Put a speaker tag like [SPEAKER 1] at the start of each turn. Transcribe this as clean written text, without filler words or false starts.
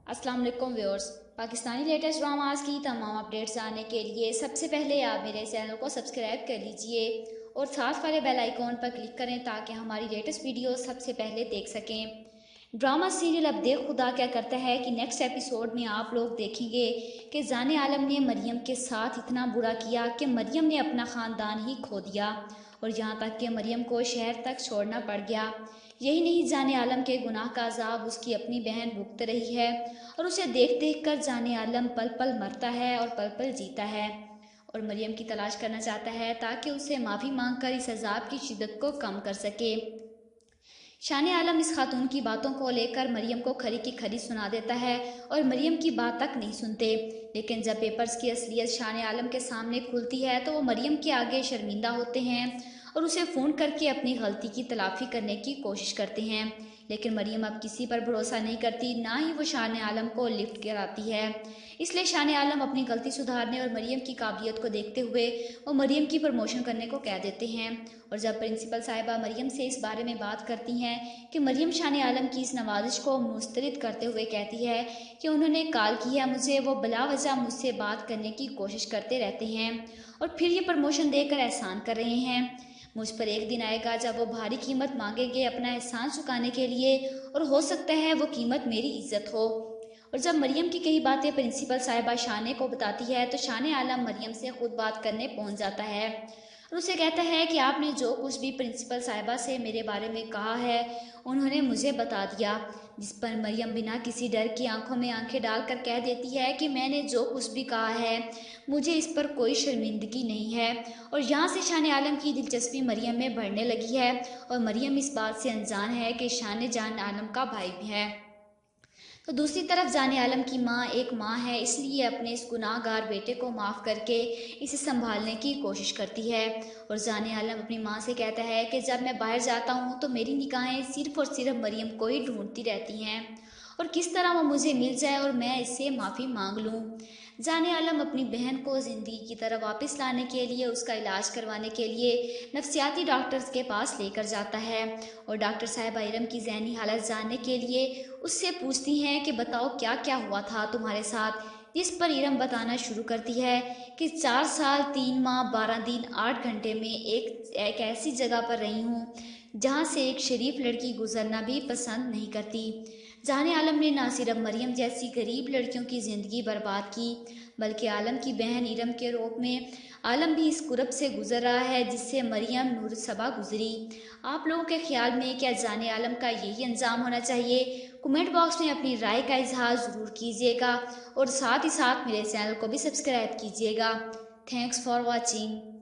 [SPEAKER 1] अस्सलाम वालेकुम viewers. Pakistani latest dramas की तमाम अपडेट्स जानने के लिए सबसे पहले आप मेरे चैनल को सब्सक्राइब कर लीजिए और साथ वाले बेल आइकॉन पर क्लिक करें ताकि हमारी लेटेस्ट वीडियो सबसे पहले देख सकें। ड्रामा सीरियल अब देख खुदा क्या करता है कि नेक्स्ट एपिसोड में आप लोग देखेंगे कि जाने आलम ने मरियम के साथ इतना बुरा किया कि मरियम ने अपना ख़ानदान ही खो दिया और यहाँ तक कि मरियम को शहर तक छोड़ना पड़ गया। यही नहीं, जाने आलम के गुनाह का अजाब उसकी अपनी बहन भुगत रही है और उसे देख देख कर जाने आलम पल पल मरता है और पल पल जीता है और मरियम की तलाश करना चाहता है ताकि उसे माफ़ी मांगकर इस अजाब की शिद्दत को कम कर सके। शान आलम इस खातून की बातों को लेकर मरियम को खरी की खरी सुना देता है और मरियम की बात तक नहीं सुनते, लेकिन जब पेपर्स की असलियत शान आलम के सामने खुलती है तो वो मरियम के आगे शर्मिंदा होते हैं और उसे फ़ोन करके अपनी गलती की तलाफ़ी करने की कोशिश करते हैं। लेकिन मरियम अब किसी पर भरोसा नहीं करती, ना ही वो शान आलम को लिफ्ट कराती है। इसलिए शान आलम अपनी गलती सुधारने और मरियम की काबिलियत को देखते हुए वो मरियम की प्रमोशन करने को कह देते हैं। और जब प्रिंसिपल साहिबा मरियम से इस बारे में बात करती हैं कि मरियम शान आलम की इस नवाजिश को मुस्तरद करते हुए कहती है कि उन्होंने कॉल की है मुझे, वो बिला वजह मुझसे बात करने की कोशिश करते रहते हैं और फिर ये प्रमोशन देकर एहसान कर रहे हैं। मुझ पर एक दिन आएगा जब वो भारी कीमत मांगेंगे अपना एहसान चुकाने के लिए और हो सकता है वो कीमत मेरी इज्जत हो। और जब मरियम की कई बातें प्रिंसिपल साहिबा शाने को बताती है तो शान आलम मरियम से खुद बात करने पहुंच जाता है और उसे कहता है कि आपने जो कुछ भी प्रिंसिपल साहिबा से मेरे बारे में कहा है उन्होंने मुझे बता दिया। जिस पर मरियम बिना किसी डर की आंखों में आंखें डालकर कह देती है कि मैंने जो कुछ भी कहा है मुझे इस पर कोई शर्मिंदगी नहीं है। और यहाँ से शान आलम की दिलचस्पी मरियम में बढ़ने लगी है और मरियम इस बात से अनजान है कि शान जान आलम का भाई भी है। तो दूसरी तरफ जाने आलम की माँ एक माँ है, इसलिए अपने इस गुनाहगार बेटे को माफ़ करके इसे संभालने की कोशिश करती है। और जाने आलम अपनी माँ से कहता है कि जब मैं बाहर जाता हूँ तो मेरी निगाहें सिर्फ़ और सिर्फ मरियम को ही ढूंढती रहती हैं और किस तरह वो मुझे मिल जाए और मैं इससे माफ़ी मांग लूँ। जाने आलम अपनी बहन को ज़िंदगी की तरफ वापस लाने के लिए उसका इलाज करवाने के लिए नफ्सियाती डॉक्टर्स के पास लेकर जाता है और डॉक्टर साहिबा इरम की ज़हनी हालत जानने के लिए उससे पूछती हैं कि बताओ क्या क्या हुआ था तुम्हारे साथ। जिस पर इरम बताना शुरू करती है कि 4 साल 3 माह 12 दिन 8 घंटे में एक ऐसी जगह पर रही हूँ जहाँ से एक शरीफ लड़की गुजरना भी पसंद नहीं करती। जाने आलम ने ना सिर्फ मरियम जैसी गरीब लड़कियों की ज़िंदगी बर्बाद की बल्कि आलम की बहन इरम के रूप में आलम भी इस कुरब से गुजर रहा है जिससे मरियम नूर सबा गुजरी। आप लोगों के ख्याल में क्या जाने आलम का यही अंजाम होना चाहिए? कमेंट बॉक्स में अपनी राय का इजहार ज़रूर कीजिएगा और साथ ही साथ मेरे चैनल को भी सब्सक्राइब कीजिएगा। Thanks for watching.